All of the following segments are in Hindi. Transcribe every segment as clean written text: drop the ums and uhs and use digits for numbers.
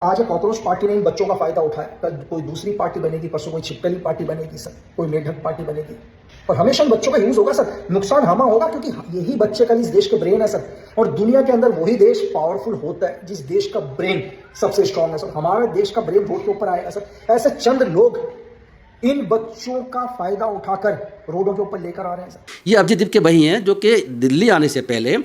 आज एक कॉकरोच पार्टी ने इन बच्चों का फायदा उठाया, कल कोई दूसरी पार्टी बनेगी, परसों कोई छिपकली पार्टी बनेगी, सर कोई मेढक पार्टी बनेगी, और हमेशा इन बच्चों का यूज होगा सर। नुकसान हमें होगा क्योंकि यही बच्चे कल इस देश के ब्रेन है सर, और दुनिया के अंदर वही देश पावरफुल होता है जिस देश का ब्रेन सबसे स्ट्रांग है सर। हमारे देश का ब्रेन रोड के ऊपर आएगा सर। ऐसे चंद लोग इन बच्चों का फायदा उठाकर रोडों के ऊपर लेकर आ रहे हैं सर। ये अभिजीत दीप के भाई हैं जो कि दिल्ली आने से पहले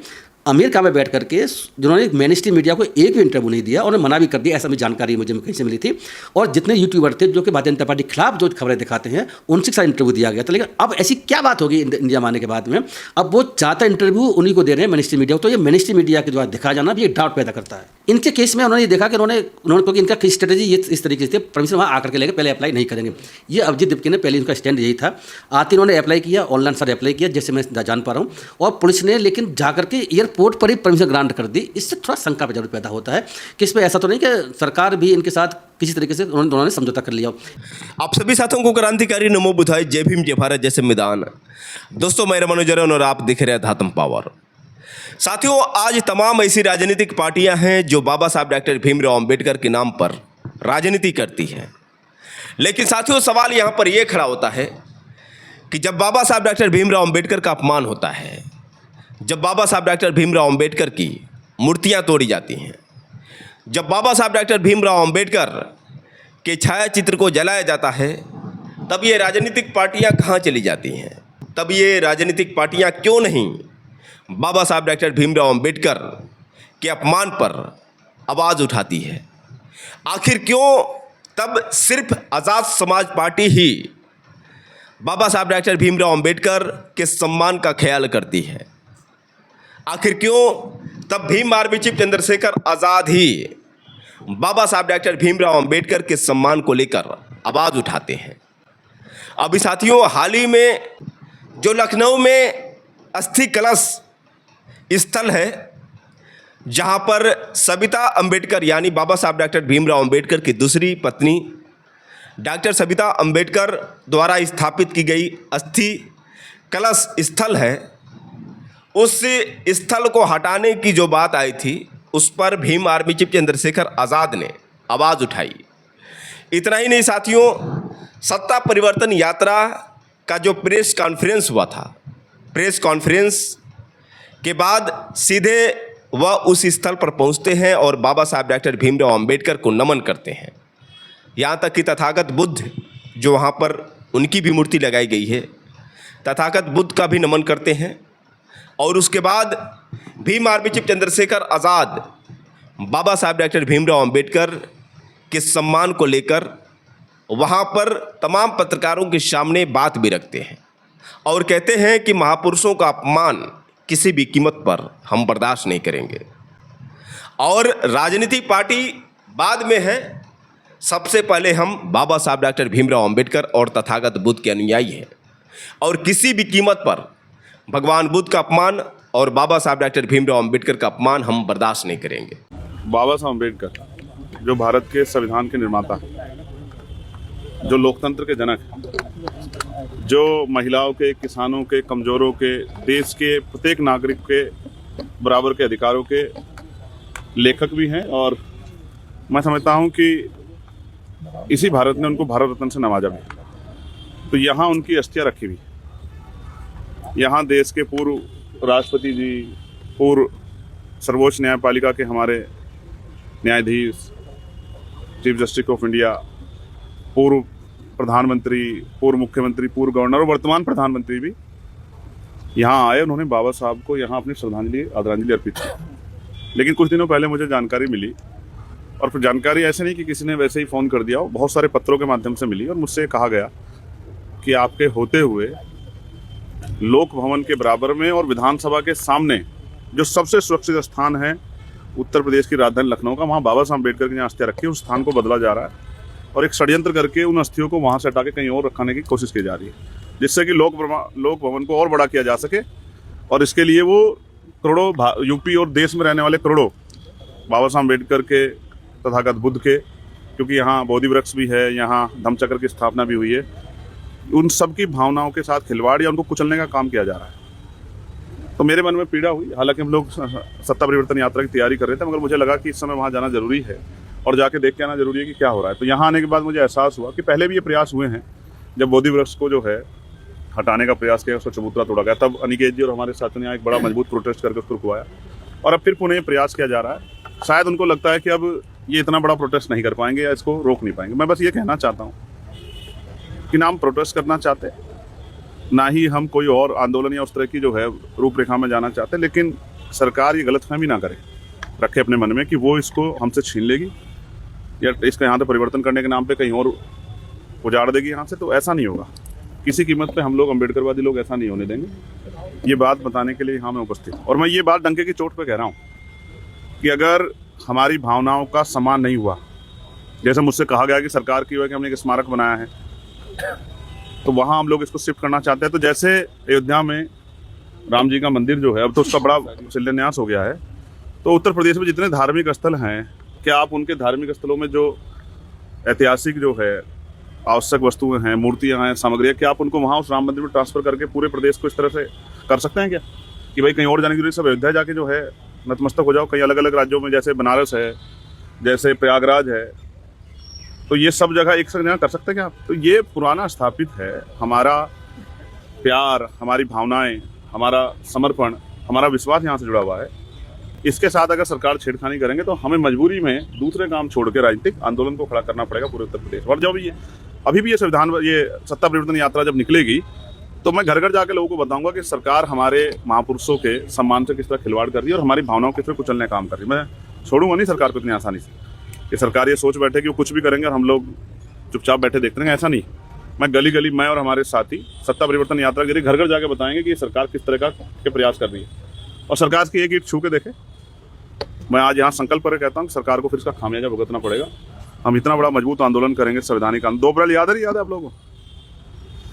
अमेरिका में बैठ करके जिन्होंने मेन स्ट्रीम मीडिया को एक भी इंटरव्यू नहीं दिया, उन्होंने मना भी कर दिया, ऐसा भी जानकारी मुझे कहीं से मिली थी। और जितने यूट्यूबर थे जो कि भारतीय जनता पार्टी के खिलाफ जो खबरें दिखाते हैं उनसे सारा इंटरव्यू दिया गया था। लेकिन अब ऐसी क्या बात होगी इंडिया में आने के बाद में, अब वो चाहता इंटरव्यू उन्हीं को दे रहे हैं मेन स्ट्रीम मीडिया को। तो ये मेन स्ट्रीम मीडिया के द्वारा दिखाया जाना भी एक डाउट पैदा करता है। इनके केस में उन्होंने देखा कि उन्होंने क्योंकि इनका स्ट्रेटेजी ये इस तरीके से परमिशन वहाँ आकर के लेकर पहले अप्लाई नहीं करेंगे। ये अभिजीत दीप ने पहले उनका स्टैंड यही था। आते इन्होंने अप्लाई किया, ऑनलाइन सारे अप्लाई किया जैसे मैं जान पा रहा हूँ, और पुलिस ने लेकिन जाकर के एयरपोर्ट पर ही परमिशन ग्रांट कर दी। इससे थोड़ा शंका जरूर पैदा होता है कि इसमें ऐसा तो नहीं कि सरकार भी इनके साथ किसी तरीके से उन्होंने समझौता कर लिया। आप सभी साथियों को क्रांतिकारी नमो बुधाई, जय भीम, जय भारत, जय संविधान। दोस्तों मैं रमन जरन और आप देख रहे हैं धातम पावर। साथियों आज तमाम ऐसी राजनीतिक पार्टियां हैं जो बाबा साहब डॉक्टर भीमराव अंबेडकर के नाम पर राजनीति करती हैं। लेकिन साथियों सवाल यहां पर यह खड़ा होता है कि जब बाबा साहब डॉक्टर भीमराव अंबेडकर का अपमान होता है, जब बाबा साहब डॉक्टर भीमराव अंबेडकर की मूर्तियां तोड़ी जाती हैं, जब बाबा साहब डॉक्टर भीमराव अंबेडकर के छायाचित्र को जलाया जाता है, तब ये राजनीतिक पार्टियां कहाँ चली जाती हैं? तब ये राजनीतिक पार्टियां क्यों नहीं बाबा साहब डॉक्टर भीमराव अंबेडकर के अपमान पर आवाज़ उठाती है? आखिर क्यों तब सिर्फ आज़ाद समाज पार्टी ही बाबा साहब डॉक्टर भीमराव अंबेडकर के सम्मान का ख्याल करती है? आखिर क्यों तब भीम आर्मी चीफ चंद्रशेखर आज़ाद ही बाबा साहब डॉक्टर भीमराव अंबेडकर के सम्मान को लेकर आवाज़ उठाते हैं? अभी साथियों हाल ही में जो लखनऊ में अस्थि कलश स्थल है, जहां पर सबिता अंबेडकर यानी बाबा साहब डॉक्टर भीमराव अंबेडकर की दूसरी पत्नी डॉक्टर सबिता अंबेडकर द्वारा स्थापित की गई अस्थि कलश स्थल है, उस स्थल को हटाने की जो बात आई थी उस पर भीम आर्मी चीफ चंद्रशेखर आज़ाद ने आवाज़ उठाई। इतना ही नहीं साथियों, सत्ता परिवर्तन यात्रा का जो प्रेस कॉन्फ्रेंस हुआ था, प्रेस कॉन्फ्रेंस के बाद सीधे वह उस स्थल पर पहुंचते हैं और बाबा साहब डॉक्टर भीमराव अंबेडकर को नमन करते हैं। यहाँ तक कि तथागत बुद्ध जो वहाँ पर उनकी भी मूर्ति लगाई गई है, तथागत बुद्ध का भी नमन करते हैं। और उसके बाद भीम आर्मी चीफ चंद्रशेखर आज़ाद बाबा साहब डॉक्टर भीमराव अंबेडकर के सम्मान को लेकर वहाँ पर तमाम पत्रकारों के सामने बात भी रखते हैं और कहते हैं कि महापुरुषों का अपमान किसी भी कीमत पर हम बर्दाश्त नहीं करेंगे। और राजनीति पार्टी बाद में है, सबसे पहले हम बाबा साहब डॉक्टर भीमराव अंबेडकर और तथागत बुद्ध के अनुयायी हैं, और किसी भी कीमत पर भगवान बुद्ध का अपमान और बाबा साहब डॉक्टर भीमराव अंबेडकर का अपमान हम बर्दाश्त नहीं करेंगे। बाबा साहब अंबेडकर जो भारत के संविधान के निर्माता हैं, जो लोकतंत्र के जनक हैं, जो महिलाओं के, किसानों के, कमजोरों के, देश के प्रत्येक नागरिक के बराबर के अधिकारों के लेखक भी हैं, और मैं समझता हूं कि इसी भारत ने उनको भारत रत्न से नवाजा भी। तो यहाँ उनकी अस्थियां रखी हुई, यहाँ देश के पूर्व राष्ट्रपति जी, पूर्व सर्वोच्च न्यायपालिका के हमारे न्यायाधीश, चीफ जस्टिस ऑफ इंडिया, पूर्व प्रधानमंत्री, पूर्व मुख्यमंत्री, पूर्व गवर्नर और वर्तमान प्रधानमंत्री भी यहाँ आए। उन्होंने बाबा साहब को यहाँ अपनी आदरांजलि अर्पित की। लेकिन कुछ दिनों पहले मुझे जानकारी मिली, और फिर जानकारी ऐसे नहीं कि किसी ने वैसे ही फ़ोन कर दिया हो, बहुत सारे पत्रों के माध्यम से मिली, और मुझसे कहा गया कि आपके होते हुए लोक भवन के बराबर में और विधानसभा के सामने जो सबसे सुरक्षित स्थान है उत्तर प्रदेश की राजधानी लखनऊ का, वहाँ बाबा साहब अम्बेडकर की जहाँ अस्थियां रखी है उस स्थान को बदला जा रहा है, और एक षड्यंत्र करके उन अस्थियों को वहाँ से हटा के कहीं और रखने की कोशिश की जा रही है, जिससे कि लोक भवन को और बड़ा किया जा सके। और इसके लिए वो करोड़ों यूपी और देश में रहने वाले करोड़ों बाबा साहब अम्बेडकर के, तथागत बुद्ध के, क्योंकि यहाँ बोधि वृक्ष भी है, यहाँ धम्मचक्र की स्थापना भी हुई है, उन सब की भावनाओं के साथ खिलवाड़ या उनको कुचलने का काम किया जा रहा है। तो मेरे मन में पीड़ा हुई। हालांकि हम लोग सत्ता परिवर्तन यात्रा की तैयारी कर रहे थे, मगर मुझे लगा कि इस समय वहाँ जाना जरूरी है और जाके देख के आना जरूरी है कि क्या हो रहा है। तो यहाँ आने के बाद मुझे एहसास हुआ कि पहले भी ये प्रयास हुए हैं। जब बोधि वृक्ष को जो है हटाने का प्रयास किया, उसका चबूतरा तोड़ा गया, तब अनिकेत जी और हमारे साथियों ने यहाँ एक बड़ा मजबूत प्रोटेस्ट करके उसको रुकवाया, और अब फिर पुनः प्रयास किया जा रहा है। शायद उनको लगता है कि अब ये इतना बड़ा प्रोटेस्ट नहीं कर पाएंगे या इसको रोक नहीं पाएंगे। मैं बस ये कहना चाहता हूँ कि ना हम प्रोटेस्ट करना चाहते, ना ही हम कोई और आंदोलन या उस तरह की जो है रूपरेखा में जाना चाहते, लेकिन सरकार ये गलतफहमी ना करे, रखे अपने मन में कि वो इसको हमसे छीन लेगी या इसका यहाँ पे परिवर्तन करने के नाम पे कहीं और उजाड़ देगी यहाँ से। तो ऐसा नहीं होगा, किसी कीमत पे हम लोग अम्बेडकरवादी लोग ऐसा नहीं होने देंगे। ये बात बताने के लिए यहाँ मैं उपस्थित हूँ, और मैं ये बात डंके की चोट पे कह रहा हूँ कि अगर हमारी भावनाओं का सम्मान नहीं हुआ, जैसे मुझसे कहा गया कि सरकार की वजह कि हमने एक स्मारक बनाया है तो वहाँ हम लोग इसको शिफ्ट करना चाहते हैं, तो जैसे अयोध्या में राम जी का मंदिर जो है अब तो उसका बड़ा शिलान्यास हो गया है, तो उत्तर प्रदेश में जितने धार्मिक स्थल हैं, क्या आप उनके धार्मिक स्थलों में जो ऐतिहासिक जो है आवश्यक वस्तुएं हैं, मूर्तियां हैं, सामग्रियां, क्या आप उनको वहाँ उस राम मंदिर में ट्रांसफर करके पूरे प्रदेश को इस तरह से कर सकते हैं क्या कि भाई कहीं और जाने की जरूरत, सब अयोध्या जाके जो है नतमस्तक हो जाओ? कई अलग अलग राज्यों में, जैसे बनारस है, जैसे प्रयागराज है, तो ये सब जगह एक जगह कर सकते हैं क्या आप? तो ये पुराना स्थापित है, हमारा प्यार, हमारी भावनाएं, हमारा समर्पण, हमारा विश्वास यहाँ से जुड़ा हुआ है। इसके साथ अगर सरकार छेड़खानी करेंगे तो हमें मजबूरी में दूसरे काम छोड़ के राजनीतिक आंदोलन को खड़ा करना पड़ेगा पूरे उत्तर प्रदेश। और जब अभी भी ये संविधान, ये सत्ता परिवर्तन यात्रा जब निकलेगी तो मैं घर घर जाके लोगों को बताऊंगा कि सरकार हमारे महापुरुषों के सम्मान से किस तरह खिलवाड़ कर रही है और हमारी भावनाओं को किस तरह कुचलने का काम कर रही है। मैं छोड़ूंगा नहीं सरकार को इतनी आसानी से कि सरकार ये सोच बैठे कि वो कुछ भी करेंगे और हम लोग चुपचाप बैठे देखते रहेंगे, ऐसा नहीं। मैं गली गली, मैं और हमारे साथी सत्ता परिवर्तन यात्रा के लिए घर घर जाके बताएंगे कि सरकार किस तरह के प्रयास कर रही है, और सरकार की एक ईंट छू के देखे। मैं आज यहाँ संकल्प पर कहता हूँ कि सरकार को फिर इसका खामियाजा भुगतना पड़ेगा। हम इतना बड़ा मजबूत आंदोलन करेंगे, संवैधानिक आंदोलन। 2 अप्रैल याद है आप लोगों को?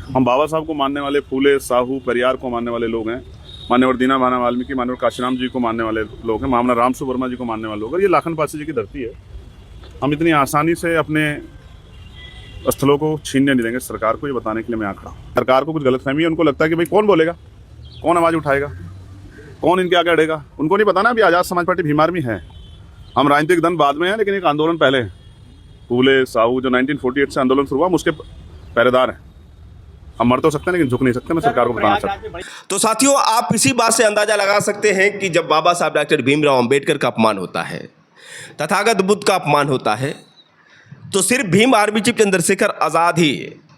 हम बाबा साहब को मानने वाले, फूले, साहू, पेरियार को मानने वाले लोग हैं, मान्यवर दीना भाना वाल्मीकि, मान्यवर काशीराम जी को मानने वाले लोग हैं, महामना रामसु वर्मा जी को मानने वाले लोग, और ये लाखन पासी जी की धरती है। हम इतनी आसानी से अपने स्थलों को छीनने नहीं देंगे सरकार को, ये बताने के लिए मैं यहाँ खड़ा हूँ। सरकार को कुछ गलतफहमी है, उनको लगता है कि भाई कौन बोलेगा, कौन आवाज़ उठाएगा, कौन इनके आगे अड़ेगा। उनको नहीं पता ना अभी आज़ाद समाज पार्टी भीम आर्मी है, हम राजनीतिक दल बाद में हैं, लेकिन एक आंदोलन पहले है। फूले, साहू जो 1948 से आंदोलन शुरू हुआ, हम उसके पहरेदार हैं। हम मर तो सकते हैं लेकिन झुक नहीं सकते। मैं सरकार को बताना चाहता हूँ। तो साथियों, आप इसी बात से अंदाजा लगा सकते हैं कि जब बाबा साहब डॉक्टर भीमराव अंबेडकर का अपमान होता है, तथागत बुद्ध का अपमान होता है, तो सिर्फ भीम आर्मी चीफ चंद्रशेखर आज़ाद ही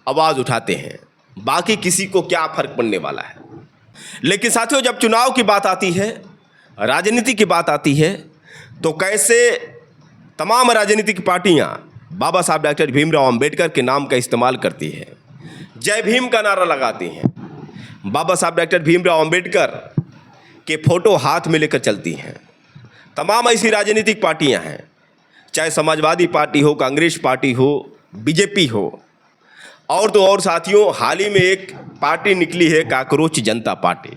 आवाज़ उठाते हैं, बाकी किसी को क्या फर्क पड़ने वाला है। लेकिन साथियों, जब चुनाव की बात आती है, राजनीति की बात आती है, तो कैसे तमाम राजनीतिक पार्टियां बाबा साहब डॉक्टर भीमराव अंबेडकर के नाम का इस्तेमाल करती है, जय भीम का नारा लगाती हैं, बाबा साहब डॉक्टर भीमराव अंबेडकर के फोटो हाथ में लेकर चलती हैं। तमाम ऐसी राजनीतिक पार्टियां हैं, चाहे समाजवादी पार्टी हो, कांग्रेस पार्टी हो, बीजेपी हो, और तो और साथियों, हाल ही में एक पार्टी निकली है, काकरोच जनता पार्टी।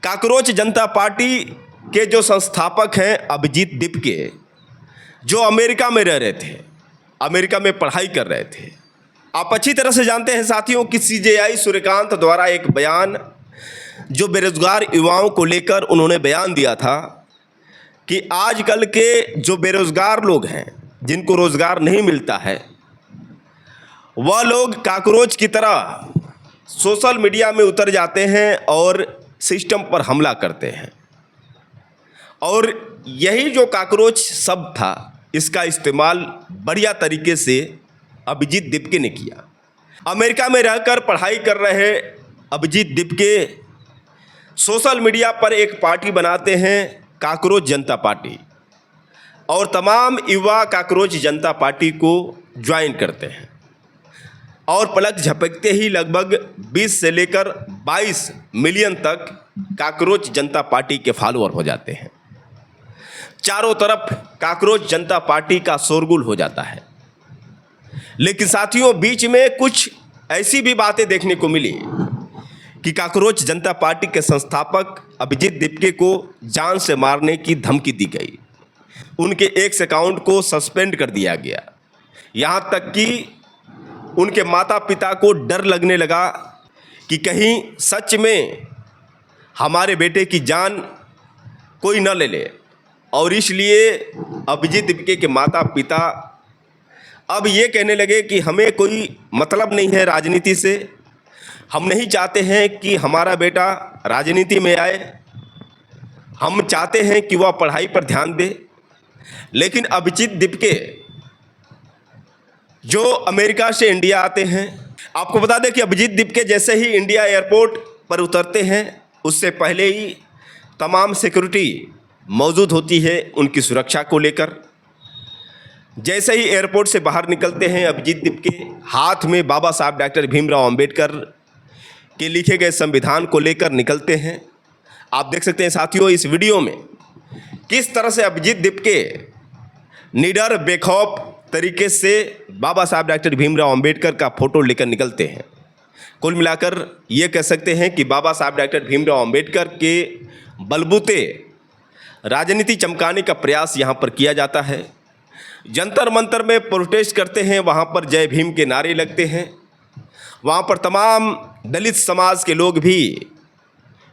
काकरोच जनता पार्टी के जो संस्थापक हैं अभिजीत दीपके, जो अमेरिका में रह रहे थे, अमेरिका में पढ़ाई कर रहे थे। आप अच्छी तरह से जानते हैं साथियों कि CJI सूर्यकांत द्वारा एक बयान जो बेरोजगार युवाओं को लेकर उन्होंने बयान दिया था कि आजकल के जो बेरोजगार लोग हैं, जिनको रोजगार नहीं मिलता है, वह लोग काकरोच की तरह सोशल मीडिया में उतर जाते हैं और सिस्टम पर हमला करते हैं। और यही जो काकरोच शब्द था, इसका इस्तेमाल बढ़िया तरीके से अभिजीत दीपके ने किया। अमेरिका में रहकर पढ़ाई कर रहे अभिजीत दीपके सोशल मीडिया पर एक पार्टी बनाते हैं, काकरोच जनता पार्टी, और तमाम युवा काकरोच जनता पार्टी को ज्वाइन करते हैं, और पलक झपकते ही लगभग 20 से लेकर 22 मिलियन तक काकरोच जनता पार्टी के फॉलोअर हो जाते हैं। चारों तरफ काकरोच जनता पार्टी का शोरगुल हो जाता है। लेकिन साथियों, बीच में कुछ ऐसी भी बातें देखने को मिली कि काकरोच जनता पार्टी के संस्थापक अभिजीत दीपके को जान से मारने की धमकी दी गई, उनके एक्स अकाउंट को सस्पेंड कर दिया गया, यहाँ तक कि उनके माता पिता को डर लगने लगा कि कहीं सच में हमारे बेटे की जान कोई न ले ले। और इसलिए अभिजीत दीपके के माता पिता अब ये कहने लगे कि हमें कोई मतलब नहीं है राजनीति से, हम नहीं चाहते हैं कि हमारा बेटा राजनीति में आए, हम चाहते हैं कि वह पढ़ाई पर ध्यान दे। लेकिन अभिजीत दीपके जो अमेरिका से इंडिया आते हैं, आपको बता दें कि अभिजीत दीपके जैसे ही इंडिया एयरपोर्ट पर उतरते हैं उससे पहले ही तमाम सिक्योरिटी मौजूद होती है उनकी सुरक्षा को लेकर। जैसे ही एयरपोर्ट से बाहर निकलते हैं अभिजीत दीपके हाथ में बाबा साहब डॉक्टर भीमराव अंबेडकर के लिखे गए संविधान को लेकर निकलते हैं। आप देख सकते हैं साथियों इस वीडियो में किस तरह से अभिजीत दीपके निडर बेखौफ तरीके से बाबा साहब डॉक्टर भीमराव अंबेडकर का फोटो लेकर निकलते हैं। कुल मिलाकर ये कह सकते हैं कि बाबा साहब डॉक्टर भीमराव अंबेडकर के बलबूते राजनीति चमकाने का प्रयास यहाँ पर किया जाता है। जंतर मंतर में प्रोटेस्ट करते हैं, वहाँ पर जय भीम के नारे लगते हैं, वहाँ पर तमाम दलित समाज के लोग भी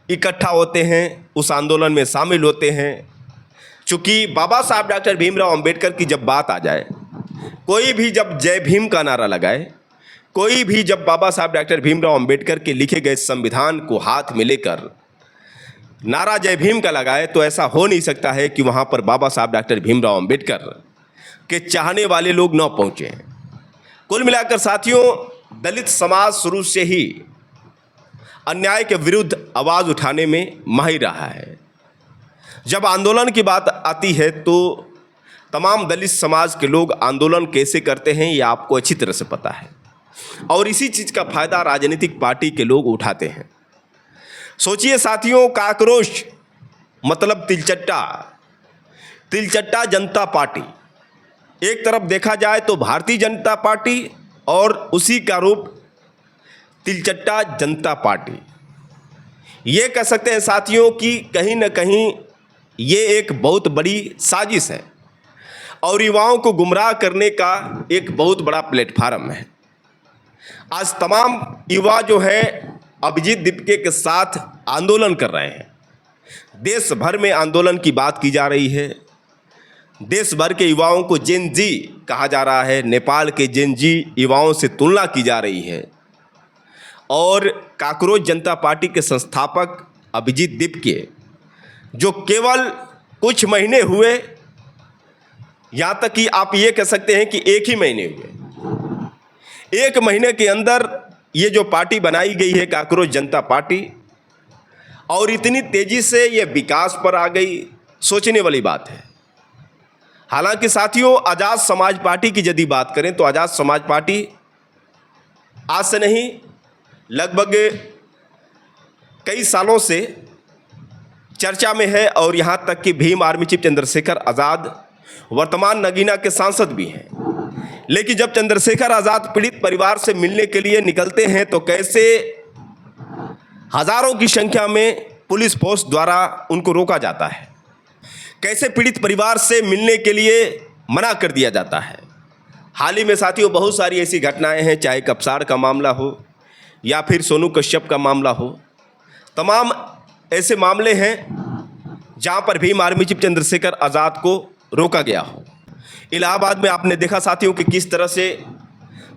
इकट्ठा होते हैं, उस आंदोलन में शामिल होते हैं। चूँकि बाबा साहब डॉक्टर भीमराव अंबेडकर की जब बात आ जाए, कोई भी जब जय भीम का नारा लगाए, कोई भी जब बाबा साहब डॉक्टर भीमराव अंबेडकर के लिखे गए संविधान को हाथ में लेकर नारा जय भीम का लगाए, तो ऐसा हो नहीं सकता है कि वहाँ पर बाबा साहब डॉक्टर भीमराव अंबेडकर के चाहने वाले लोग न पहुँचे। कुल मिलाकर साथियों दलित समाज शुरू से ही अन्याय के विरुद्ध आवाज़ उठाने में माहिर रहा है। जब आंदोलन की बात आती है तो तमाम दलित समाज के लोग आंदोलन कैसे करते हैं ये आपको अच्छी तरह से पता है, और इसी चीज़ का फायदा राजनीतिक पार्टी के लोग उठाते हैं। सोचिए साथियों, काकरोच मतलब तिलचट्टा जनता पार्टी, एक तरफ देखा जाए तो भारतीय जनता पार्टी और उसी का रूप तिलचट्टा जनता पार्टी। ये कह सकते हैं साथियों कि कहीं न कहीं ये एक बहुत बड़ी साजिश है और युवाओं को गुमराह करने का एक बहुत बड़ा प्लेटफार्म है। आज तमाम युवा जो है अभिजीत दीपके के साथ आंदोलन कर रहे हैं। देश भर में आंदोलन की बात की जा रही है। देश भर के युवाओं को जेन जी कहा जा रहा है, नेपाल के जेन जी युवाओं से तुलना की जा रही है। और काकरोच जनता पार्टी के संस्थापक अभिजीत दीपके जो केवल कुछ महीने हुए, यहाँ तक कि आप ये कह सकते हैं कि एक ही महीने हुए, एक महीने के अंदर ये जो पार्टी बनाई गई है काकरोच जनता पार्टी, और इतनी तेज़ी से ये विकास पर आ गई, सोचने वाली बात है। हालांकि साथियों आज़ाद समाज पार्टी की यदि बात करें तो आज़ाद समाज पार्टी आज से नहीं लगभग कई सालों से चर्चा में है, और यहाँ तक कि भीम आर्मी चीफ चंद्रशेखर आज़ाद वर्तमान नगीना के सांसद भी हैं। लेकिन जब चंद्रशेखर आज़ाद पीड़ित परिवार से मिलने के लिए निकलते हैं तो कैसे हज़ारों की संख्या में पुलिस फोर्स द्वारा उनको रोका जाता है, कैसे पीड़ित परिवार से मिलने के लिए मना कर दिया जाता है। हाल ही में साथियों बहुत सारी ऐसी घटनाएं हैं, चाहे कपसार का मामला हो या फिर सोनू कश्यप का मामला हो, तमाम ऐसे मामले हैं जहां पर भीम आर्मी चीफ चंद्रशेखर आज़ाद को रोका गया हो। इलाहाबाद में आपने देखा साथियों कि किस तरह से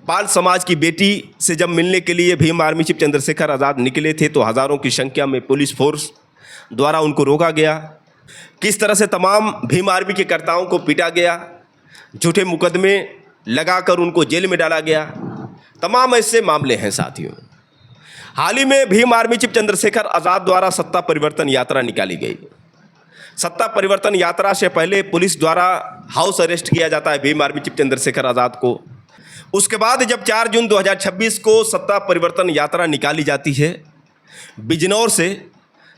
पाल समाज की बेटी से जब मिलने के लिए भीम आर्मी चीफ चंद्रशेखर आज़ाद निकले थे तो हज़ारों की संख्या में पुलिस फोर्स द्वारा उनको रोका गया। किस तरह से तमाम भीम आर्मी के कर्ताओं को पीटा गया, झूठे मुकदमे लगाकर उनको जेल में डाला गया। तमाम ऐसे मामले हैं साथियों। हाल ही में भीम आर्मी चीफ चंद्रशेखर आज़ाद द्वारा सत्ता परिवर्तन यात्रा निकाली गई। सत्ता परिवर्तन यात्रा से पहले पुलिस द्वारा हाउस अरेस्ट किया जाता है भीम आर्मी चीफ चंद्रशेखर आज़ाद को। उसके बाद जब 4 जून 2026 को सत्ता परिवर्तन यात्रा निकाली जाती है बिजनौर से,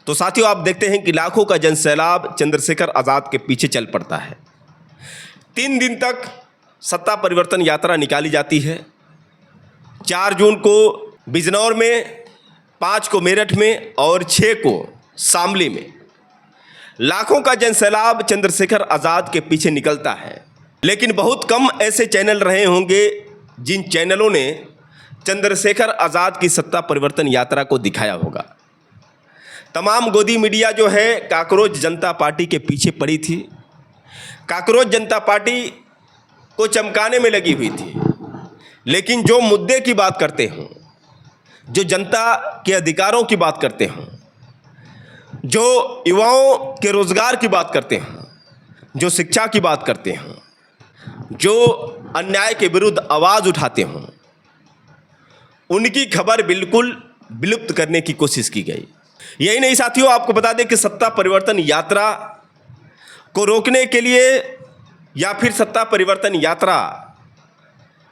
तो साथियों आप देखते हैं कि लाखों का जनसैलाब चंद्रशेखर आज़ाद के पीछे चल पड़ता है। 3 दिन तक सत्ता परिवर्तन यात्रा निकाली जाती है। 4 जून को बिजनौर में, 5 को मेरठ में और 6 को शामली में लाखों का जनसैलाब चंद्रशेखर आज़ाद के पीछे निकलता है। लेकिन बहुत कम ऐसे चैनल रहे होंगे जिन चैनलों ने चंद्रशेखर आज़ाद की सत्ता परिवर्तन यात्रा को दिखाया होगा। तमाम गोदी मीडिया जो है काकरोच जनता पार्टी के पीछे पड़ी थी। कांग्रेस जनता पार्टी को चमकाने में लगी हुई थी, लेकिन जो मुद्दे की बात करते हों, जो जनता के अधिकारों की बात करते हों, जो युवाओं के रोजगार की बात करते हों, जो शिक्षा की बात करते हों, जो अन्याय के विरुद्ध आवाज़ उठाते हों, उनकी खबर बिल्कुल विलुप्त करने की कोशिश की गई। यही नहीं साथियों, आपको बता दें कि सत्ता परिवर्तन यात्रा को रोकने के लिए या फिर सत्ता परिवर्तन यात्रा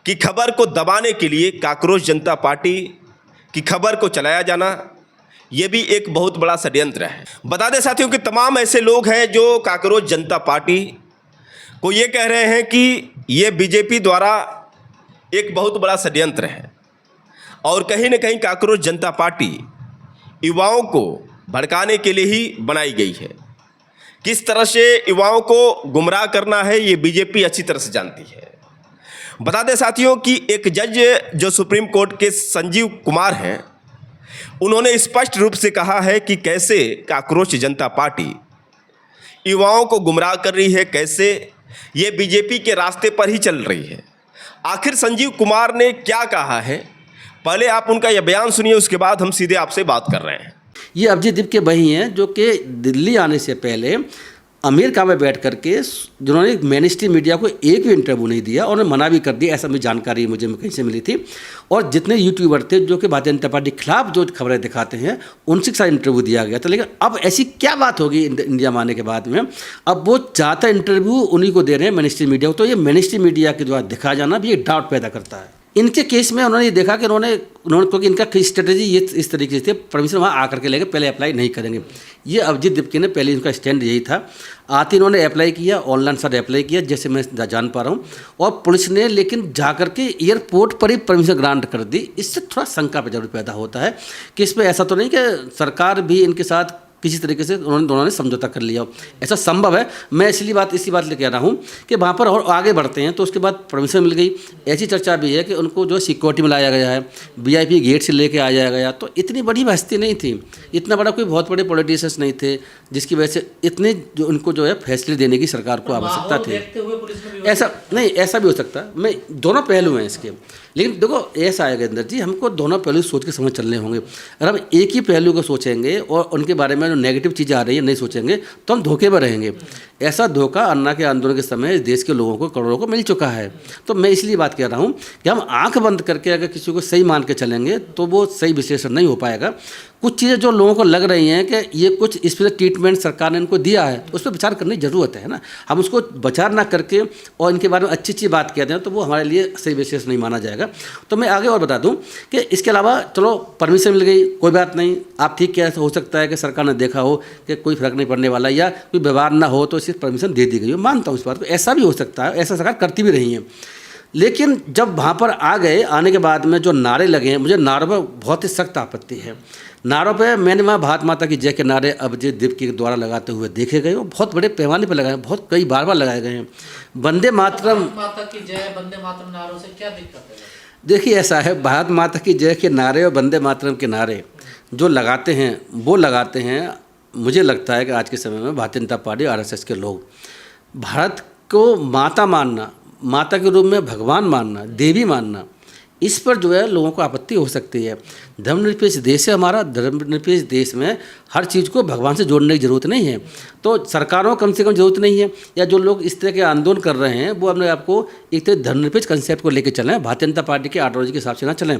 की खबर को दबाने के लिए कांग्रेस जनता पार्टी की खबर को चलाया जाना, ये भी एक बहुत बड़ा षड्यंत्र है। बता दें साथियों कि तमाम ऐसे लोग हैं जो कांग्रेस जनता पार्टी को ये कह रहे हैं कि ये बीजेपी द्वारा एक बहुत बड़ा षड्यंत्र है और कहीं न कहीं कांग्रेस जनता पार्टी युवाओं को भड़काने के लिए ही बनाई गई है। किस तरह से युवाओं को गुमराह करना है ये बीजेपी अच्छी तरह से जानती है। बता दें साथियों कि एक जज जो सुप्रीम कोर्ट के संजीव कुमार हैं, उन्होंने स्पष्ट रूप से कहा है कि कैसे कांग्रेस जनता पार्टी युवाओं को गुमराह कर रही है, कैसे ये बीजेपी के रास्ते पर ही चल रही है। आखिर संजीव कुमार ने क्या कहा है, पहले आप उनका यह बयान सुनिए, उसके बाद हम सीधे आपसे बात कर रहे हैं। ये अभिजीत दीप के भाई हैं जो कि दिल्ली आने से पहले अमेरिका में बैठ करके जिन्होंने मेन स्ट्रीम मीडिया को एक भी इंटरव्यू नहीं दिया और उन्हें मना भी कर दिया, ऐसा मुझे जानकारी मुझे कहीं से मिली थी। और जितने यूट्यूबर थे जो कि भारतीय जनता पार्टी के खिलाफ जो खबरें दिखाते हैं, उनसे सारा इंटरव्यू दिया गया था। लेकिन अब ऐसी क्या बात होगी इंडिया में आने के बाद में, अब वो चाहता इंटरव्यू उन्हीं को दे रहे हैं मेन स्ट्रीम मीडिया को। तो ये मेन स्ट्रीम मीडिया के द्वारा दिखाया जाना भी एक डाउट पैदा करता है। इनके केस में उन्होंने ये देखा कि उन्होंने क्योंकि इनका स्ट्रेटजी ये इस तरीके से परमिशन वहाँ आकर के लेके पहले अप्लाई नहीं करेंगे। ये अभिजीत दीपके ने पहले इनका स्टैंड यही था। आते इन्होंने अप्लाई किया, ऑनलाइन सारे अप्लाई किया जैसे मैं जान पा रहा हूँ, और पुलिस ने लेकिन जा करके एयरपोर्ट पर ही परमिशन ग्रांट कर दी। इससे थोड़ा शंका जरूर पैदा होता है कि इसमें ऐसा तो नहीं कि सरकार भी इनके साथ किसी तरीके से दोनों ने समझौता कर लिया हो, ऐसा संभव है। मैं इसी बात लेके आ रहा हूँ कि वहाँ पर और आगे बढ़ते हैं तो उसके बाद परमिशन मिल गई। ऐसी चर्चा भी है कि उनको जो सिक्योरिटी में लाया गया है, VIP गेट से लेके आ जाया गया। तो इतनी बड़ी हस्ती नहीं थी, इतना बड़ा कोई बहुत बड़े पॉलिटिशियंस नहीं थे जिसकी वजह से इतने जो उनको जो है फैसले देने की सरकार को आवश्यकता थी। ऐसा नहीं, ऐसा भी हो सकता है। मैं दोनों पहलू हैं इसके, लेकिन देखो ऐसा आएगा अंदर जी, हमको दोनों पहलू सोच के समझ चलने होंगे। अगर हम एक ही पहलू को सोचेंगे और उनके बारे में जो नेगेटिव चीज़ें आ रही है नहीं सोचेंगे तो हम धोखे में रहेंगे। ऐसा धोखा अन्ना के आंदोलन के समय इस देश के लोगों को, करोड़ों को मिल चुका है। तो मैं इसलिए बात कह रहा हूँ कि हम आंख बंद करके अगर किसी को सही मान के चलेंगे तो वो सही विश्लेषण नहीं हो पाएगा। कुछ चीज़ें जो लोगों को लग रही हैं कि ये कुछ इस पर ट्रीटमेंट सरकार ने इनको दिया है, उस पर विचार करने की ज़रूरत है ना। हम उसको विचार ना करके और इनके बारे में अच्छी बात कहते हैं तो वो हमारे लिए सही विशेष नहीं माना जाएगा। तो मैं आगे और बता दूं कि इसके अलावा चलो परमिशन मिल गई, कोई बात नहीं, आप ठीक कह, हो सकता है कि सरकार ने देखा हो कि कोई फर्क नहीं पड़ने वाला या कोई व्यवहार ना हो तो सिर्फ परमिशन दे दी गई हो, मानता हूँ इस बात को, ऐसा भी हो सकता है, ऐसा सरकार करती भी रही है। लेकिन जब वहाँ पर आ गए, आने के बाद में जो नारे लगे हैं, मुझे नारों पर बहुत ही सख्त आपत्ति है। नारों पे मैंने वहाँ भारत माता की जय के नारे अभिजीत दीपके के द्वारा लगाते हुए देखे गए, वो बहुत बड़े पैमाने पर लगाए, बहुत कई बार लगाए गए हैं। वंदे मातरम, माता की जय, वंदे मातरम नारों से क्या दिक्कत है? देखिए ऐसा है, भारत माता की जय के नारे और वंदे मातरम के नारे जो लगाते हैं वो लगाते हैं। मुझे लगता है कि आज के समय में भारतीय जनता पार्टी, RSS के लोग भारत को माता मानना, माता के रूप में भगवान मानना, देवी मानना, इस पर जो है लोगों को आपत्ति हो सकती है। धर्मनिरपेक्ष देश है हमारा, धर्मनिरपेक्ष देश में हर चीज़ को भगवान से जोड़ने की ज़रूरत नहीं है। तो सरकारों को कम से कम ज़रूरत नहीं है, या जो लोग इस तरह के आंदोलन कर रहे हैं वो अपने आपको एक तरह धर्मनिरपेक्ष कंसेप्ट को लेकर चलें, भारतीय जनता पार्टी के आइडियोलॉजी के हिसाब से ना चलें।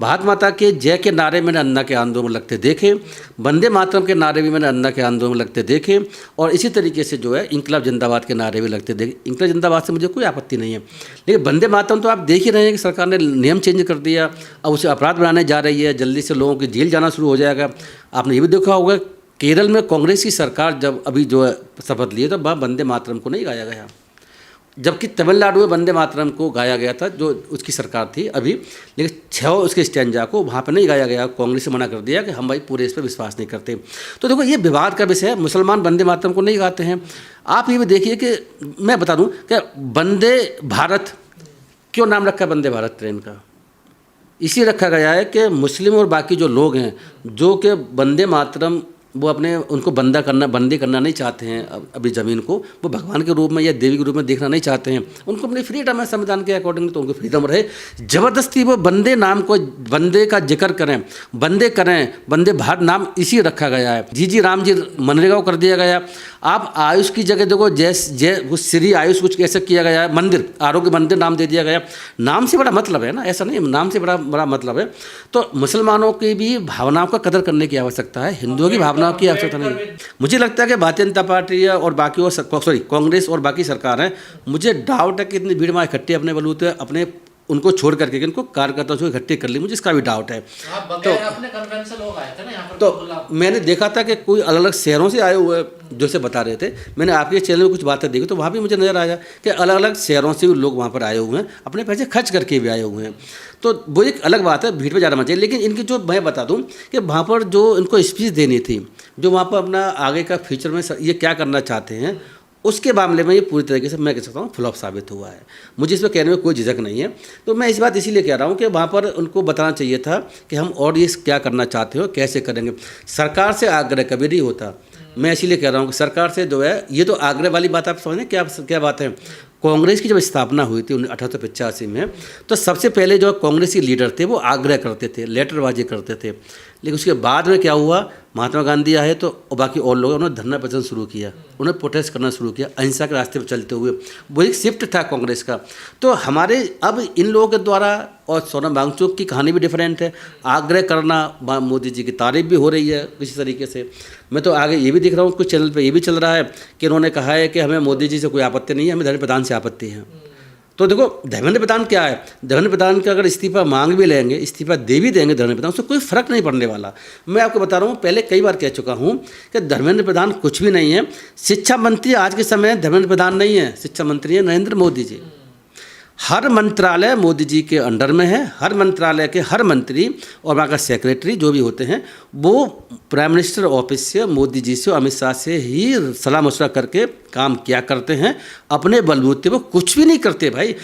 भारत माता के जय के नारे मैंने अन्ना के आंदोलन में लगते देखे, वंदे मातरम के नारे भी मैंने अन्ना के आंदोलन में लगते देखे, और इसी तरीके से जो है इंकलाब जिंदाबाद के नारे भी लगते देखे। इंकलाब जिंदाबाद से मुझे कोई आपत्ति नहीं है, लेकिन वंदे मातरम तो आप देख ही रहे हैं कि सरकार ने नियम चेंज कर दिया, अब उसे अपराध बनाने जा रही है, जल्दी से लोगों की जेल जाना शुरू हो जाएगा। आपने ये भी देखा होगा केरल में कांग्रेस की सरकार जब अभी जो है शपथ लिए तो वहाँ वंदे मातरम को नहीं गाया गया, जबकि तमिलनाडु में वंदे मातरम को गाया गया था जो उसकी सरकार थी अभी, लेकिन 6 उसके स्टैंजा को वहाँ पर नहीं गाया गया। कांग्रेस ने मना कर दिया कि हम भाई पूरे इस पर विश्वास नहीं करते। तो देखो ये विवाद का विषय है, मुसलमान वंदे मातरम को नहीं गाते हैं। आप ये भी देखिए कि मैं बता दूँ कि वंदे भारत क्यों नाम रखा है वंदे भारत ट्रेन का, इसी रखा गया है कि मुस्लिम और बाकी जो लोग हैं जो कि वंदे मातरम वो अपने उनको बंदी करना नहीं चाहते हैं अभी ज़मीन को, वो भगवान के रूप में या देवी के रूप में देखना नहीं चाहते हैं। उनको अपनी फ्रीडम है संविधान के अकॉर्डिंग, तो उनको फ्रीडम रहे। ज़बरदस्ती वो बंदे नाम को, बंदे का जिक्र करें, वंदे भारत नाम इसी रखा गया है। जी राम जी मनरेगा को कर दिया गया। आप आयुष की जगह देखो वो श्री आयुष कुछ कैसे किया गया है, मंदिर आरोग्य मंदिर नाम दे दिया गया। नाम से बड़ा मतलब है ना, ऐसा नहीं, नाम से बड़ा मतलब है। तो मुसलमानों की भी भावनाओं का कदर करने की आवश्यकता है, हिंदुओं की भावनाओं की आवश्यकता नहीं। मुझे लगता है कि भारतीय जनता पार्टी और बाकी कांग्रेस और बाकी सरकार है, मुझे डाउट है कि इतनी भीड़ में इकट्ठी अपने बलूते अपने उनको छोड़ करके कि उनको कार्यकर्ताओं से इकट्ठे कर ली, मुझे इसका भी डाउट है। तो अपने कन्वेंशन लोग आए थे ना यहाँ पर, तो मैंने देखा था कि कोई अलग अलग शहरों से आए हुए जैसे बता रहे थे। मैंने आपके चैनल में कुछ बातें देखी तो वहाँ भी मुझे नज़र आया कि अलग अलग शहरों से भी लोग वहाँ पर आए हुए हैं, अपने पैसे खर्च करके भी आए हुए हैं। तो वो एक अलग बात है, भीड़ में ज़्यादा मचा। लेकिन इनकी जो मैं बता दूँ कि वहाँ पर जो इनको स्पीच देनी थी, जो वहाँ पर अपना आगे का फ्यूचर में ये क्या करना चाहते हैं, उसके मामले में ये पूरी तरीके से मैं कह सकता हूँ फ्लॉप साबित हुआ है। मुझे इसमें कहने में कोई झिझक नहीं है। तो मैं इस बात इसीलिए कह रहा हूँ कि वहाँ पर उनको बताना चाहिए था कि हम और ये क्या करना चाहते हो, कैसे करेंगे। सरकार से आग्रह कभी नहीं होता। मैं इसीलिए कह रहा हूँ कि सरकार से जो है, ये तो आग्रह वाली बात आप समझें क्या बात है। कांग्रेस की जब स्थापना हुई थी 1885 में, तो सबसे पहले जो कांग्रेस के लीडर थे वो आग्रह करते थे, लेटरबाजी करते थे। लेकिन उसके बाद में क्या हुआ, महात्मा गांधी आए तो बाकी और लोग उन्होंने धरना प्रदर्शन शुरू किया, उन्हें प्रोटेस्ट करना शुरू किया अहिंसा के रास्ते पर चलते हुए। वो एक शिफ्ट था कांग्रेस का। तो हमारे अब इन लोगों के द्वारा, और सोनम वांगचुक की कहानी भी डिफरेंट है, आग्रह करना, मोदी जी की तारीफ भी हो रही है किसी तरीके से। मैं तो आगे ये भी दिख रहा हूँ, कुछ चैनल पर ये भी चल रहा है कि उन्होंने कहा है कि हमें मोदी जी से कोई आपत्ति नहीं है, हमें धर्मेंद्र प्रधान से आपत्ति है। तो देखो धर्मेंद्र प्रधान क्या है, धर्मेंद्र प्रधान का अगर इस्तीफा मांग भी लेंगे, इस्तीफा दे भी देंगे धर्मेंद्र प्रधान, उससे कोई फर्क नहीं पड़ने वाला। मैं आपको बता रहा हूँ, पहले कई बार कह चुका हूँ कि धर्मेंद्र प्रधान कुछ भी नहीं है। शिक्षा मंत्री आज के समय धर्मेंद्र प्रधान नहीं है, शिक्षा मंत्री है नरेंद्र मोदी जी। हर मंत्रालय मोदी जी के अंडर में है, हर मंत्रालय के हर मंत्री और वहाँ का सेक्रेटरी जो भी होते हैं वो प्राइम मिनिस्टर ऑफिस से, मोदी जी से, अमित शाह से ही सलाह मशवरा करके काम किया करते हैं। अपने बलबूते वो कुछ भी नहीं करते भाई।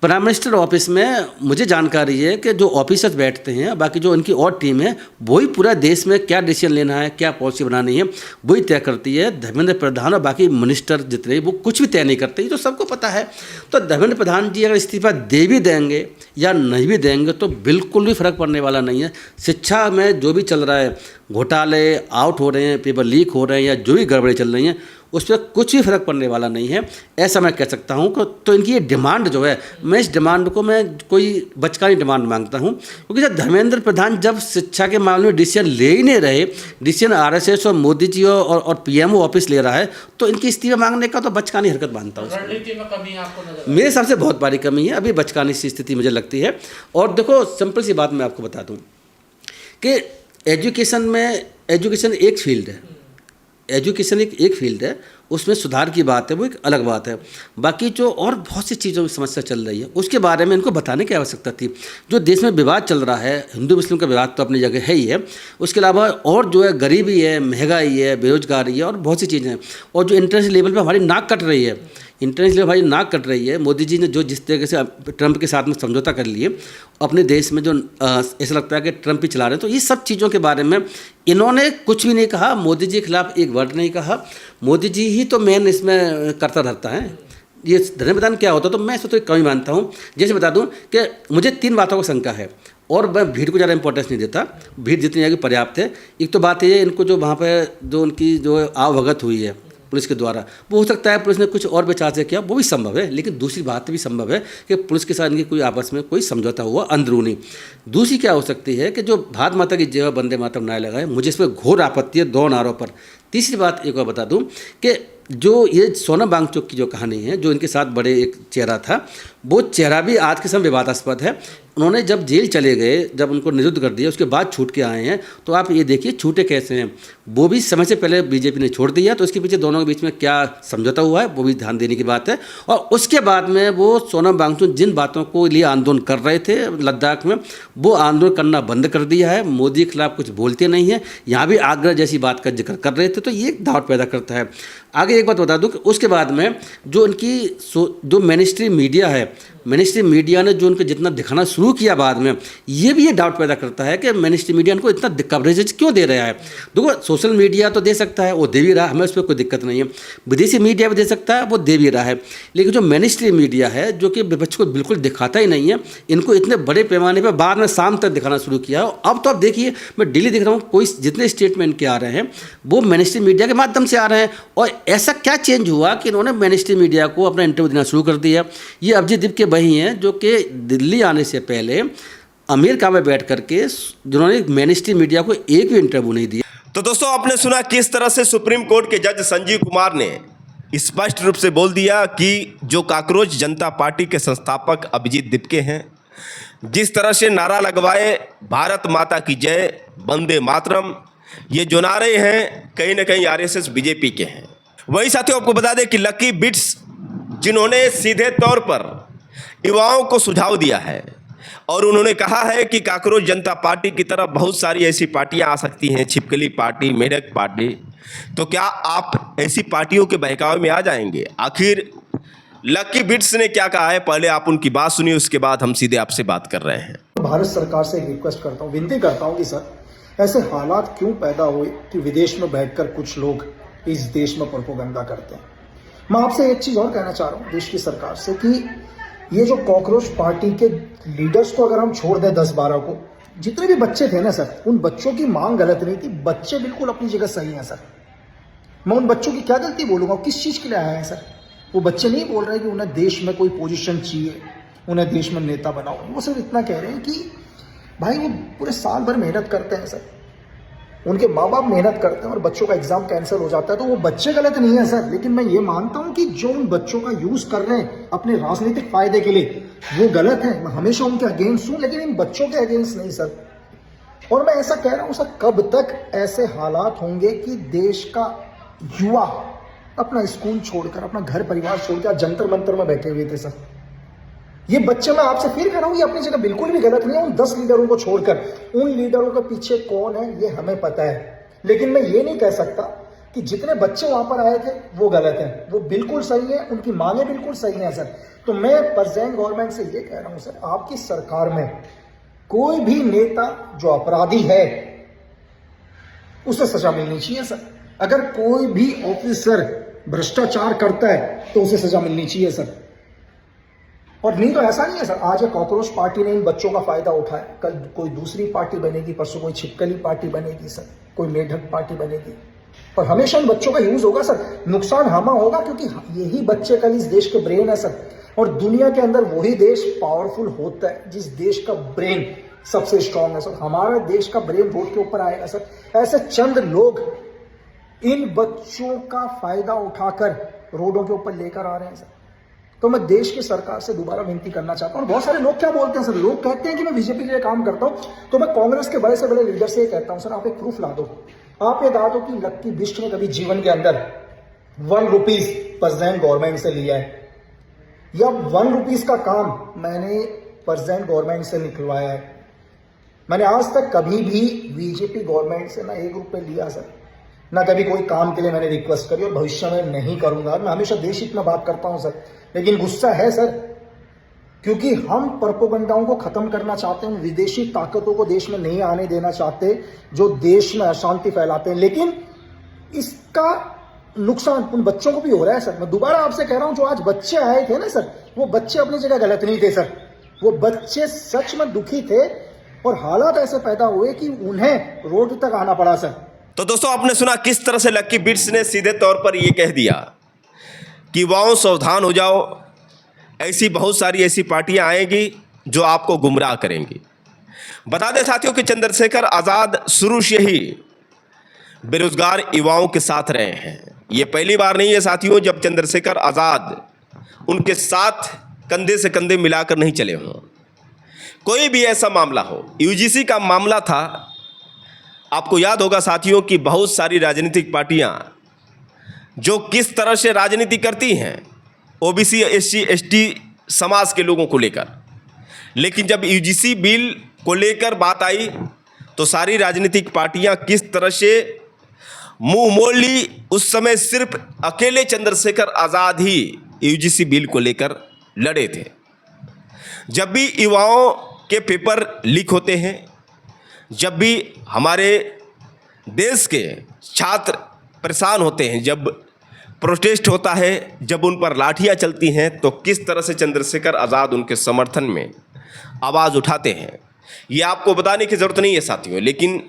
प्राइम मिनिस्टर ऑफिस में मुझे जानकारी है कि जो ऑफिसर्स बैठते हैं, बाकी जो उनकी और टीम है, वही पूरा देश में क्या डिसीजन लेना है, क्या पॉलिसी बनानी है, वही तय करती है। धर्मेंद्र प्रधान और बाकी मिनिस्टर जितने वो कुछ भी तय नहीं करते, ये तो सबको पता है। तो धर्मेंद्र प्रधान जी अगर इस्तीफा दे भी देंगे या नहीं भी देंगे तो बिल्कुल भी फर्क पड़ने वाला नहीं है। शिक्षा में जो भी चल रहा है, घोटाले आउट हो रहे हैं, पेपर लीक हो रहे हैं, या जो भी गड़बड़ी चल रही हैं, उस पर कुछ भी फर्क पड़ने वाला नहीं है, ऐसा मैं कह सकता हूँ। तो इनकी ये डिमांड जो है, मैं इस डिमांड को मैं कोई बचकानी डिमांड मांगता हूँ, क्योंकि जब धर्मेंद्र प्रधान जब शिक्षा के मामले में डिसीजन ले ही नहीं रहे, डिसीजन RSS और मोदी जी और PMO ऑफिस ले रहा है, तो इनकी इस्तीफा मांगने का तो बचकानी हरकत मानता हूँ। रणनीति में कमी आपको नजर मेरे हिसाब से बहुत बड़ी कमी है, अभी बचकानी सी स्थिति मुझे लगती है। और देखो सिंपल सी बात मैं आपको बता दूँ कि एजुकेशन एक फील्ड है, एजुकेशन एक फील्ड है, उसमें सुधार की बात है, वो एक अलग बात है। बाकी जो और बहुत सी चीज़ों की समस्या चल रही है उसके बारे में इनको बताने की आवश्यकता थी। जो देश में विवाद चल रहा है, हिंदू मुस्लिम का विवाद तो अपनी जगह है ही है, उसके अलावा और जो है गरीबी है, महंगाई है, बेरोजगारी है और बहुत सी चीज़ें हैं। और जो इंटरनेशनल लेवल पर हमारी नाक कट रही है, इंटरनेशनल भाई नाक कट रही है। मोदी जी ने जो जिस तरीके से ट्रंप के साथ में समझौता कर लिए, अपने देश में जो ऐसा लगता है कि ट्रंप ही चला रहे हैं, तो ये सब चीज़ों के बारे में इन्होंने कुछ भी नहीं कहा। मोदी जी के खिलाफ एक वर्ड नहीं कहा। मोदी जी ही तो मेन इसमें करता रहता है। ये धर्मेंद्र प्रधान क्या होता, तो मैं इसको तो कमी मानता हूँ। जैसे बता दूँ कि मुझे 3 बातों का शंका है और मैं भीड़ को ज़्यादा इंपॉर्टेंस नहीं देता, भीड़ जितनी आगे पर्याप्त है। एक तो बात ये, इनको जो वहाँ पर जो उनकी जो आवभगत हुई है पुलिस के द्वारा, वो हो सकता है पुलिस ने कुछ और विचार से किया, वो भी संभव है। लेकिन दूसरी बात भी संभव है कि पुलिस के साथ इनकी कोई आपस में कोई समझौता हुआ अंदरूनी। दूसरी क्या हो सकती है कि जो भारत माता की जय वंदे मातरम नारे लगाए, मुझे इसमें घोर आपत्ति है 2 नारों पर। तीसरी बात एक और बता दूं कि जो ये सोनम वांगचुक की जो कहानी है, जो इनके साथ बड़े एक चेहरा था, वो चेहरा भी आज के समय विवादास्पद है। उन्होंने जब जेल चले गए, जब उनको निरुद्ध कर दिया, उसके बाद छूट के आए हैं, तो आप ये देखिए छूटे कैसे हैं। वो भी समय से पहले बीजेपी ने छोड़ दिया, तो इसके पीछे दोनों के बीच में क्या समझौता हुआ है वो भी ध्यान देने की बात है। और उसके बाद में वो सोनम वांगचुक जिन बातों को लिए आंदोलन कर रहे थे लद्दाख में, वो आंदोलन करना बंद कर दिया है। मोदी के खिलाफ कुछ बोलते नहीं हैं, यहाँ भी आग्रह जैसी बात का जिक्र कर रहे थे, तो ये डाउट पैदा करता है। आगे एक बात बता दूं कि उसके बाद में जो इनकी जो मेन स्ट्रीम मीडिया है, मेनस्ट्रीम मीडिया ने जो उनको जितना दिखाना शुरू किया बाद में, ये डाउट पैदा करता है कि मेनस्ट्रीम मीडिया उनको इतना कवरेज क्यों दे रहा है। देखो सोशल मीडिया तो दे सकता है, वो दे भी रहा है, हमें उस पर कोई दिक्कत नहीं है। विदेशी मीडिया भी दे सकता है, वो दे भी रहा है। लेकिन जो मेनस्ट्रीम मीडिया है जो कि विपक्ष को बिल्कुल दिखाता ही नहीं है, इनको इतने बड़े पैमाने पर बाद में शाम तक दिखाना शुरू किया है। अब तो आप देखिए, मैं डेली देख रहा हूँ कोई जितने स्टेटमेंट के आ रहे हैं वो मेनस्ट्रीम मीडिया के माध्यम से आ रहे हैं। और ऐसा क्या चेंज हुआ कि इन्होंने मेनस्ट्रीम मीडिया को अपना इंटरव्यू देना शुरू कर दिया। ये अभिजीत दीप के वही हैं जो कि दिल्ली आने से पहले अमेरिका में बैठ करके जिन्होंने मेनस्ट्रीम मीडिया को एक भी इंटरव्यू नहीं दिया। तो दोस्तों आपने सुना किस तरह से सुप्रीम कोर्ट के जज संजीव कुमार ने स्पष्ट रूप से बोल दिया कि जो काकरोच जनता पार्टी के संस्थापक अभिजीत दीपके हैं, जिस तरह से नारा लगवाए भारत माता की जय, वंदे मातरम, ये जो नारे हैं कहीं ना कहीं आरएसएस बीजेपी के हैं। वही साथियों आपको बता दें कि लकी बिट्स जिन्होंने सीधे तौर पर युवाओं को सुझाव दिया है और उन्होंने कहा है कि काकरोच जनता पार्टी की तरह बहुत सारी ऐसी पार्टियां आ सकती हैं, छिपकली पार्टी, मेढक पार्टी, तो क्या आप ऐसी पार्टियों के बहकावे में आ जाएंगे? आखिर लकी बिट्स ने क्या कहा है, पहले आप उनकी बात सुनिए, उसके बाद हम सीधे आपसे बात कर रहे हैं। भारत सरकार से एक रिक्वेस्ट करता हूँ, विनती करता हूँ कि सर ऐसे हालात क्यों पैदा हुए कि विदेश में बैठकर कुछ लोग इस देश में प्रोपेगेंडा करते हैं। मैं आपसे एक चीज और कहना चाह रहा हूँ देश की सरकार से कि ये जो कॉकरोच पार्टी के लीडर्स को अगर हम छोड़ दें 10-12 को, जितने भी बच्चे थे ना सर, उन बच्चों की मांग गलत नहीं थी, बच्चे बिल्कुल अपनी जगह सही हैं सर। मैं उन बच्चों की क्या गलती बोलूँगा, किस चीज़ के लिए आए हैं सर? वो बच्चे नहीं बोल रहे कि उन्हें देश में कोई पोजीशन चाहिए, उन्हें देश में नेता बनाओ। वो सिर्फ इतना कह रहे हैं कि भाई वो पूरे साल भर मेहनत करते हैं सर, उनके माँ बाप मेहनत करते हैं और बच्चों का एग्जाम कैंसिल हो जाता है, तो वो बच्चे गलत नहीं है सर। लेकिन मैं ये मानता हूँ कि जो उन बच्चों का यूज कर रहे हैं अपने राजनीतिक फायदे के लिए, वो गलत है। मैं हमेशा उनके अगेंस्ट हूँ, लेकिन इन बच्चों के अगेंस्ट नहीं सर। और मैं ऐसा कह रहा हूँ सर, कब तक ऐसे हालात होंगे कि देश का युवा अपना स्कूल छोड़कर, अपना घर परिवार छोड़कर जंतर मंतर में बैठे हुए थे सर। ये बच्चे, मैं आपसे फिर कह रहा हूँ, ये अपनी जगह बिल्कुल भी गलत नहीं है। उन 10 लीडरों को छोड़कर उन लीडरों के पीछे कौन है ये हमें पता है। लेकिन मैं ये नहीं कह सकता कि जितने बच्चे वहां पर आए थे वो गलत हैं। वो बिल्कुल सही है, उनकी मांगे बिल्कुल सही है सर। तो मैं प्रेजेंट गवर्नमेंट से ये कह रहा हूँ सर, आपकी सरकार में कोई भी नेता जो अपराधी है उसे सजा मिलनी चाहिए सर। अगर कोई भी ऑफिसर भ्रष्टाचार करता है तो उसे सजा मिलनी चाहिए सर। और नहीं तो ऐसा नहीं है सर, आज ये कॉकरोच पार्टी ने इन बच्चों का फायदा उठाया, कल कोई दूसरी पार्टी बनेगी, परसों कोई छिपकली पार्टी बनेगी सर, कोई मेढक पार्टी बनेगी। पर हमेशा इन बच्चों का यूज होगा सर, नुकसान हमें होगा, क्योंकि यही बच्चे कल इस देश के ब्रेन है सर। और दुनिया के अंदर वही देश पावरफुल होता है जिस देश का ब्रेन सबसे स्ट्रांग है सर। हमारा देश का ब्रेन रोड के ऊपर आएगा सर। ऐसे चंद लोग इन बच्चों का फायदा उठाकर रोडों के ऊपर लेकर आ रहे हैं सर। तो मैं देश की सरकार से दोबारा विनती करना चाहता हूं। और बहुत सारे लोग क्या बोलते हैं सर, लोग कहते हैं कि मैं बीजेपी के लिए काम करता हूं, तो मैं कांग्रेस के बड़े से बड़े लीडर से ये कहता हूं, सर आप एक प्रूफ ला दो। आप ये ला दो कि लक्की बिष्ट ने कभी जीवन के अंदर 1 रुपीज प्रेजेंट गवर्नमेंट से लिया है, या 1 रुपीज का काम मैंने प्रेजेंट गवर्नमेंट से निकलवाया है। मैंने आज तक कभी भी बीजेपी गवर्नमेंट से ना 1 रुपये लिया सर, ना कभी कोई काम के लिए मैंने रिक्वेस्ट करी, और भविष्य में नहीं करूंगा। मैं हमेशा देश हित में बात करता हूं सर, लेकिन गुस्सा है सर, क्योंकि हम प्रोपेगेंडाओं को खत्म करना चाहते हैं, विदेशी ताकतों को देश में नहीं आने देना चाहते जो देश में अशांति फैलाते हैं। लेकिन इसका नुकसान उन बच्चों को भी हो रहा है सर। मैं दोबारा आपसे कह रहा हूं, जो आज बच्चे आए थे ना सर, वो बच्चे अपनी जगह गलत नहीं थे सर। वो बच्चे सच में दुखी थे और हालात ऐसे पैदा हुए कि उन्हें रोड तक आना पड़ा सर। तो दोस्तों आपने सुना किस तरह से लकी बिट्स ने सीधे तौर पर यह कह दिया कि वाओ सावधान हो जाओ, ऐसी बहुत सारी ऐसी पार्टियां आएंगी जो आपको गुमराह करेंगी। बता दें साथियों कि चंद्रशेखर आज़ाद शुरू से ही बेरोजगार युवाओं के साथ रहे हैं। ये पहली बार नहीं है साथियों जब चंद्रशेखर आज़ाद उनके साथ कंधे से कंधे मिलाकर नहीं चले हों। कोई भी ऐसा मामला हो, यूजीसी का मामला था, आपको याद होगा साथियों कि बहुत सारी राजनीतिक पार्टियां जो किस तरह से राजनीति करती हैं ओबीसी एससी एसटी समाज के लोगों को लेकर, लेकिन जब यूजीसी बिल को लेकर बात आई तो सारी राजनीतिक पार्टियां किस तरह से मुंह मोड़ ली। उस समय सिर्फ अकेले चंद्रशेखर आज़ाद ही यूजीसी बिल को लेकर लड़े थे। जब भी युवाओं के पेपर लीक होते हैं, जब भी हमारे देश के छात्र परेशान होते हैं, जब प्रोटेस्ट होता है, जब उन पर लाठियां चलती हैं, तो किस तरह से चंद्रशेखर आज़ाद उनके समर्थन में आवाज़ उठाते हैं, ये आपको बताने की ज़रूरत नहीं है साथियों। लेकिन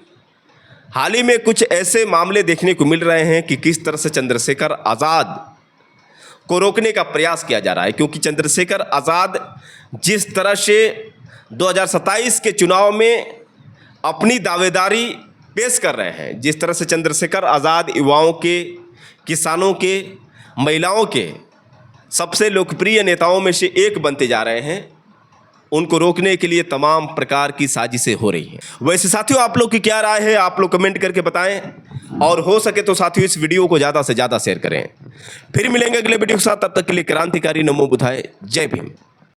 हाल ही में कुछ ऐसे मामले देखने को मिल रहे हैं कि किस तरह से चंद्रशेखर आज़ाद को रोकने का प्रयास किया जा रहा है, क्योंकि चंद्रशेखर आज़ाद जिस तरह से 2027 के चुनाव में अपनी दावेदारी पेश कर रहे हैं, जिस तरह से चंद्रशेखर आज़ाद युवाओं के, किसानों के, महिलाओं के सबसे लोकप्रिय नेताओं में से एक बनते जा रहे हैं, उनको रोकने के लिए तमाम प्रकार की साजिशें हो रही हैं। वैसे साथियों, आप लोग की क्या राय है, आप लोग कमेंट करके बताएं, और हो सके तो साथियों इस वीडियो को ज़्यादा से ज़्यादा शेयर करें। फिर मिलेंगे अगले वीडियो के साथ, तब तक के लिए क्रांतिकारी नमो बुधाय, जय भीम।